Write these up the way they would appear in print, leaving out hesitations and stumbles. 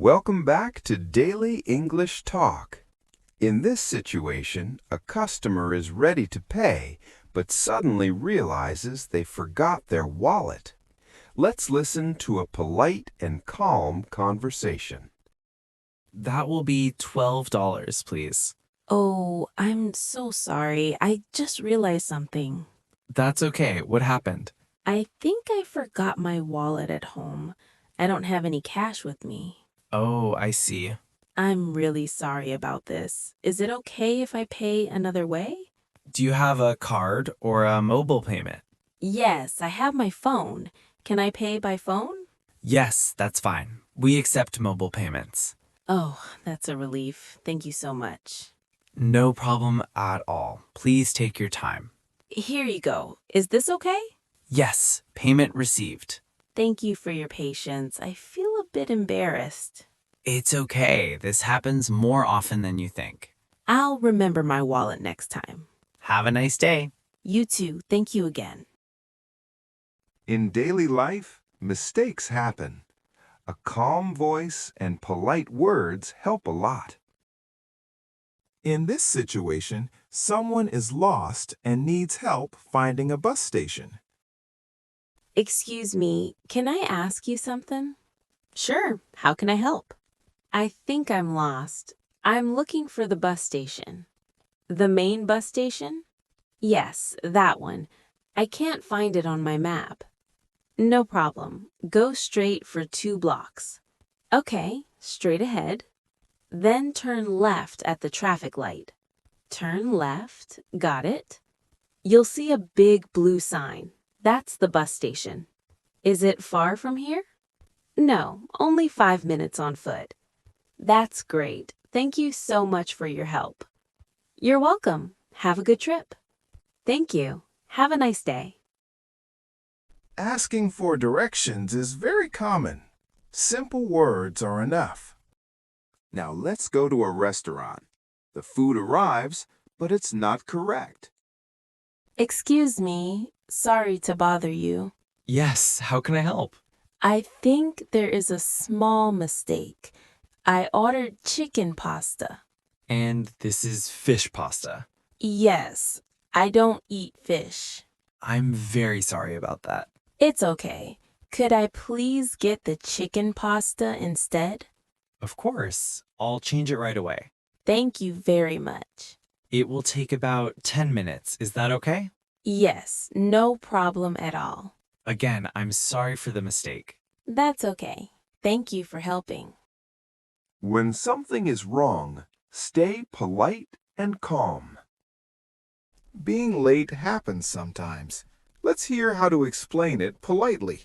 Welcome back to Daily English Talk. In this situation, a customer is ready to pay, but suddenly realizes they forgot their wallet. Let's listen to a polite and calm conversation. That will be $12, please. Oh, I'm so sorry. I just realized something. That's okay. What happened? I think I forgot my wallet at home. I don't have any cash with me. Oh, I see. I'm really sorry about this. Is it okay if I pay another way? Do you have a card or a mobile payment? Yes, I have my phone. Can I pay by phone? Yes, that's fine. We accept mobile payments. Oh, that's a relief. Thank you so much. No problem at all. Please take your time. Here you go. Is this okay? Yes, payment received. Thank you for your patience. I feel a bit embarrassed. It's okay. This happens more often than you think. I'll remember my wallet next time. Have a nice day. You too. Thank you again. In daily life, mistakes happen. A calm voice and polite words help a lot. In this situation, someone is lost and needs help finding a bus station. Excuse me, can I ask you something? Sure, how can I help? I think I'm lost. I'm looking for the bus station. The main bus station? Yes, that one. I can't find it on my map. No problem. Go straight for 2 blocks. Okay, straight ahead. Then turn left at the traffic light. Turn left, got it. You'll see a big blue sign. That's the bus station. Is it far from here? No, only 5 minutes on foot. That's great. Thank you so much for your help. You're welcome. Have a good trip. Thank you. Have a nice day. Asking for directions is very common. Simple words are enough. Now let's go to a restaurant. The food arrives, but it's not correct. Excuse me. Sorry to bother you. Yes, how can I help? I think there is a small mistake. I ordered chicken pasta. And this is fish pasta. Yes, I don't eat fish. I'm very sorry about that. It's okay. Could I please get the chicken pasta instead? Of course. I'll change it right away. Thank you very much. It will take about 10 minutes. Is that okay? Yes, no problem at all. Again, I'm sorry for the mistake. That's okay. Thank you for helping. When something is wrong, stay polite and calm. Being late happens sometimes. Let's hear how to explain it politely.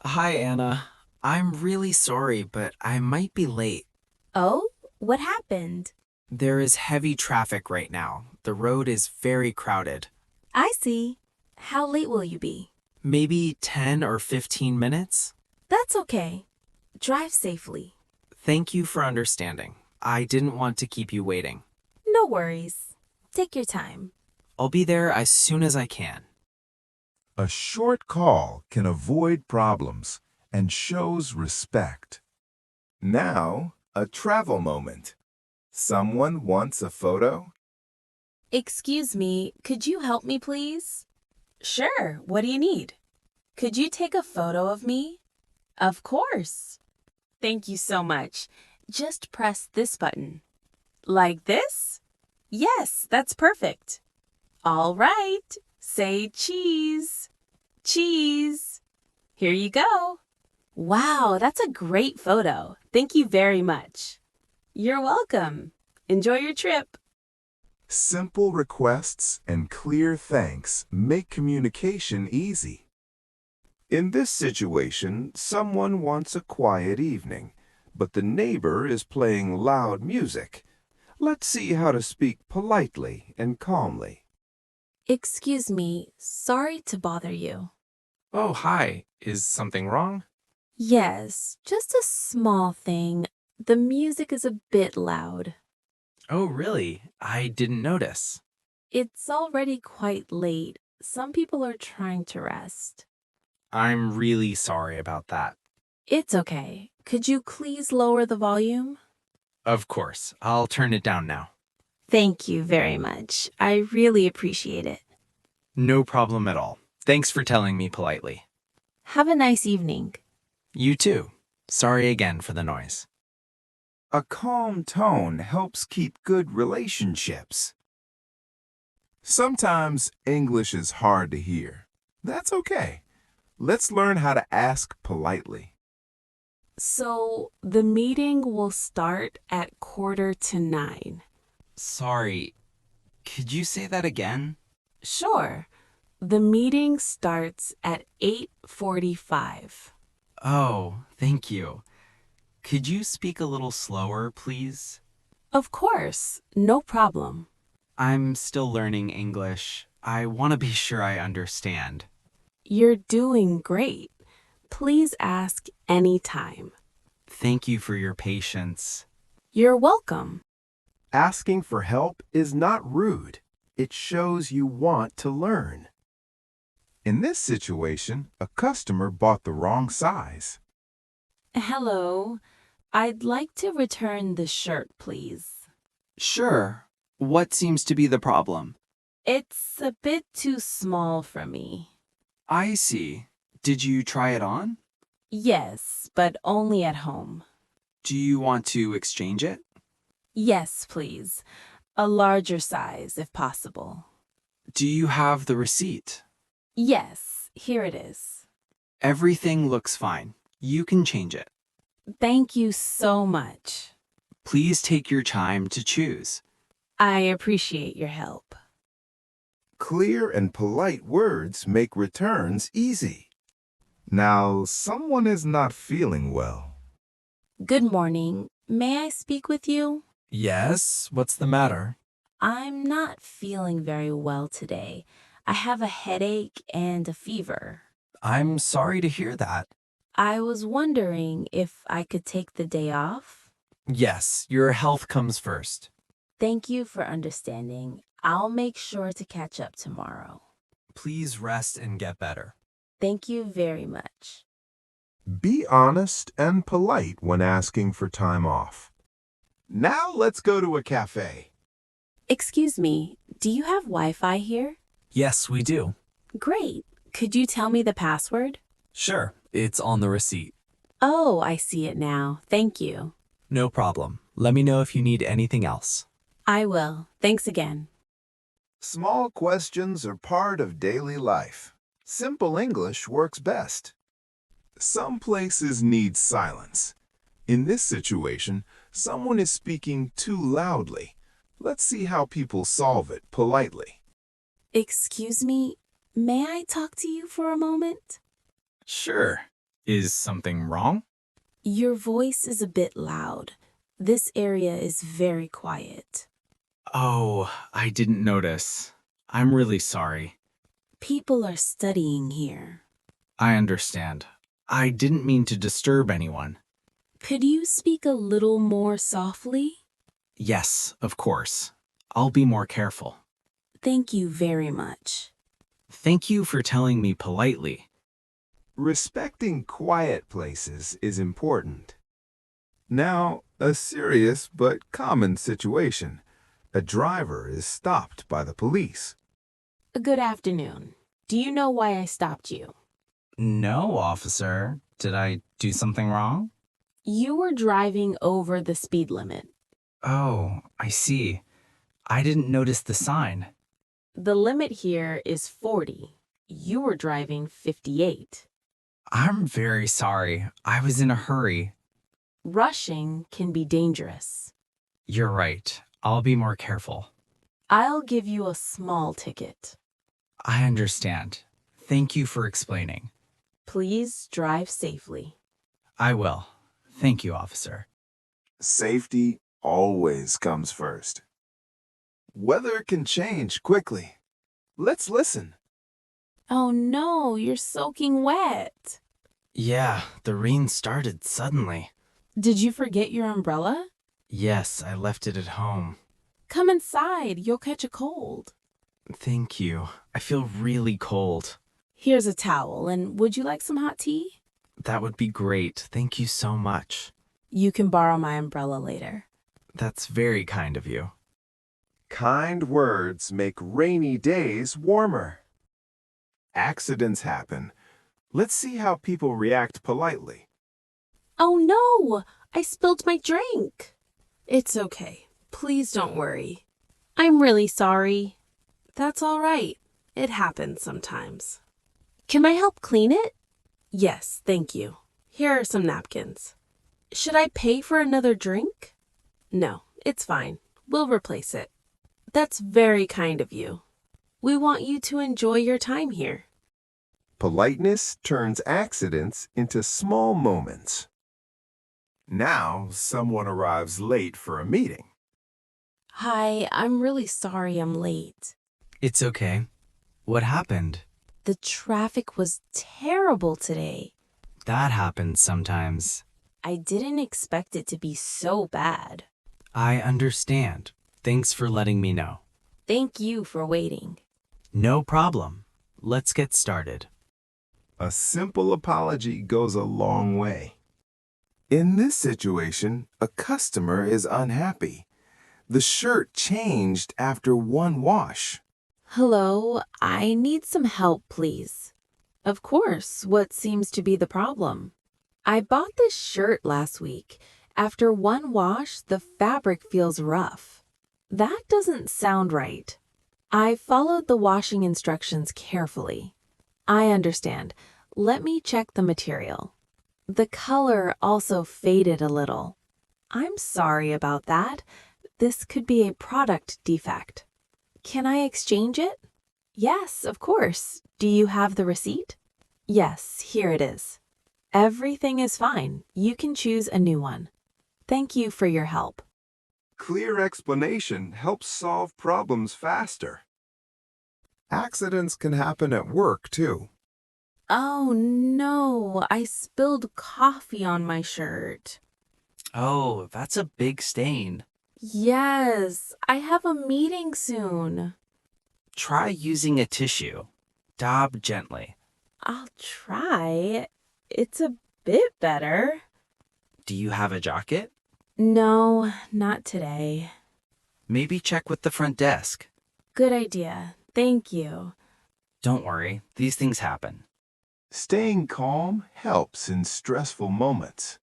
Hi, Anna. I'm really sorry, but I might be late. Oh, what happened? There is heavy traffic right now. The road is very crowded. I see. How late will you be? Maybe 10 or 15 minutes? That's okay. Drive safely. Thank you for understanding. I didn't want to keep you waiting. No worries. Take your time. I'll be there as soon as I can. A short call can avoid problems and shows respect. Now, a travel moment. Someone wants a photo? Excuse me, could you help me, please? Sure, what do you need? Could you take a photo of me? Of course. Thank you so much. Just press this button. Like this? Yes, that's perfect. All right, say cheese. Cheese. Here you go. Wow, that's a great photo. Thank you very much. You're welcome. Enjoy your trip. Simple requests and clear thanks make communication easy. In this situation, someone wants a quiet evening, but the neighbor is playing loud music. Let's see how to speak politely and calmly. Excuse me, sorry to bother you. Oh, hi. Is something wrong? Yes, just a small thing. The music is a bit loud. Oh, really? I didn't notice. It's already quite late. Some people are trying to rest. I'm really sorry about that. It's okay. Could you please lower the volume? Of course. I'll turn it down now. Thank you very much. I really appreciate it. No problem at all. Thanks for telling me politely. Have a nice evening. You too. Sorry again for the noise. A calm tone helps keep good relationships. Sometimes English is hard to hear. That's okay. Let's learn how to ask politely. So, the meeting will start at 8:45. Sorry. Could you say that again? Sure. The meeting starts at 8:45. Oh, thank you. Could you speak a little slower, please? Of course, no problem. I'm still learning English. I want to be sure I understand. You're doing great. Please ask anytime. Thank you for your patience. You're welcome. Asking for help is not rude. It shows you want to learn. In this situation, a customer bought the wrong size. Hello. I'd like to return the shirt, please. Sure. What seems to be the problem? It's a bit too small for me. I see. Did you try it on? Yes, but only at home. Do you want to exchange it? Yes, please. A larger size, if possible. Do you have the receipt? Yes, here it is. Everything looks fine. You can change it. Thank you so much. Please take your time to choose. I appreciate your help. Clear and polite words make returns easy. Now, someone is not feeling well. Good morning. May I speak with you? Yes, what's the matter? I'm not feeling very well today. I have a headache and a fever. I'm sorry to hear that. I was wondering if I could take the day off. Yes, your health comes first. Thank you for understanding. I'll make sure to catch up tomorrow. Please rest and get better. Thank you very much. Be honest and polite when asking for time off. Now let's go to a cafe. Excuse me, do you have Wi-Fi here? Yes, we do. Great. Could you tell me the password? Sure, it's on the receipt. Oh, I see it now. Thank you. No problem. Let me know if you need anything else. I will. Thanks again. Small questions are part of daily life. Simple English works best. Some places need silence. In this situation, someone is speaking too loudly. Let's see how people solve it politely. Excuse me, may I talk to you for a moment? Sure. Is something wrong? Your voice is a bit loud. This area is very quiet. Oh, I didn't notice. I'm really sorry. People are studying here. I understand. I didn't mean to disturb anyone. Could you speak a little more softly? Yes, of course. I'll be more careful. Thank you very much. Thank you for telling me politely. Respecting quiet places is important. Now, a serious but common situation. A driver is stopped by the police. Good afternoon. Do you know why I stopped you? No, officer. Did I do something wrong? You were driving over the speed limit. Oh, I see. I didn't notice the sign. The limit here is 40. You were driving 58. I'm very sorry. I was in a hurry. Rushing can be dangerous. You're right. I'll be more careful. I'll give you a small ticket. I understand. Thank you for explaining. Please drive safely. I will. Thank you, officer. Safety always comes first. Weather can change quickly. Let's listen. Oh no, you're soaking wet. Yeah, the rain started suddenly. Did you forget your umbrella? Yes, I left it at home. Come inside, you'll catch a cold. Thank you. I feel really cold. Here's a towel, and would you like some hot tea? That would be great. Thank you so much. You can borrow my umbrella later. That's very kind of you. Kind words make rainy days warmer. Accidents happen. Let's see how people react politely. Oh no! I spilled my drink. It's okay. Please don't worry. I'm really sorry. That's all right. It happens sometimes. Can I help clean it? Yes, thank you. Here are some napkins. Should I pay for another drink? No, it's fine. We'll replace it. That's very kind of you. We want you to enjoy your time here. Politeness turns accidents into small moments. Now, someone arrives late for a meeting. Hi, I'm really sorry I'm late. It's okay. What happened? The traffic was terrible today. That happens sometimes. I didn't expect it to be so bad. I understand. Thanks for letting me know. Thank you for waiting. No problem. Let's get started. A simple apology goes a long way. In this situation, a customer is unhappy. The shirt changed after one wash. Hello, I need some help, please. Of course, what seems to be the problem? I bought this shirt last week. After one wash, the fabric feels rough. That doesn't sound right. I followed the washing instructions carefully. I understand. Let me check the material. The color also faded a little. I'm sorry about that. This could be a product defect. Can I exchange it? Yes, of course. Do you have the receipt? Yes, here it is. Everything is fine. You can choose a new one. Thank you for your help. Clear explanation helps solve problems faster. Accidents can happen at work, too. Oh no, I spilled coffee on my shirt. Oh, that's a big stain. Yes, I have a meeting soon. Try using a tissue. Dab gently. I'll try. It's a bit better. Do you have a jacket? No, not today. Maybe check with the front desk. Good idea. Thank you. Don't worry, these things happen. Staying calm helps in stressful moments.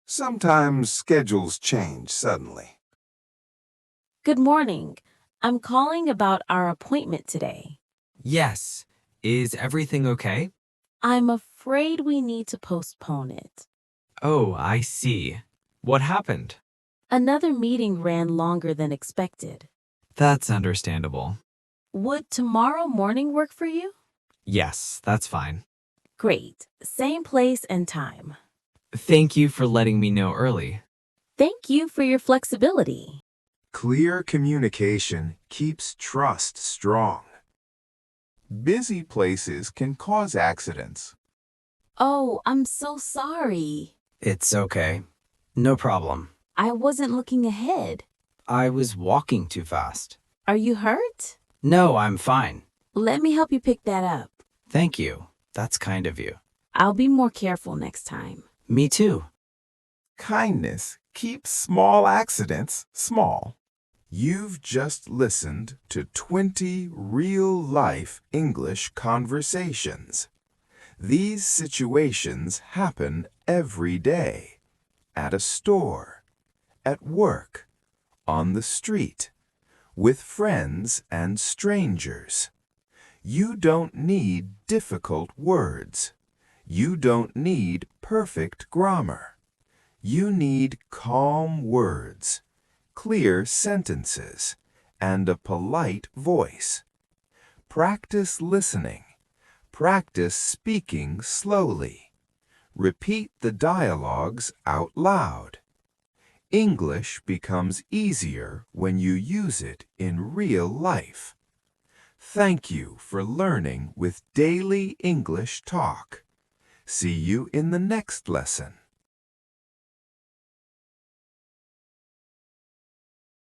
Sometimes schedules change suddenly. Good morning. I'm calling about our appointment today. Yes. Is everything okay? I'm afraid we need to postpone it. Oh, I see. What happened? Another meeting ran longer than expected. That's understandable. Would tomorrow morning work for you? Yes, that's fine. Great. Same place and time. Thank you for letting me know early. Thank you for your flexibility. Clear communication keeps trust strong. Busy places can cause accidents. Oh, I'm so sorry. It's okay. No problem. I wasn't looking ahead. I was walking too fast. Are you hurt? No, I'm fine. Let me help you pick that up. Thank you. That's kind of you. I'll be more careful next time. Me too. Kindness keeps small accidents small. You've just listened to 20 real-life English conversations. These situations happen every day. At a store, at work, on the street, with friends and strangers. You don't need difficult words. You don't need perfect grammar. You need calm words, clear sentences, and a polite voice. Practice listening. Practice speaking slowly. Repeat the dialogues out loud. English becomes easier when you use it in real life. Thank you for learning with Daily English Talk. See you in the next lesson.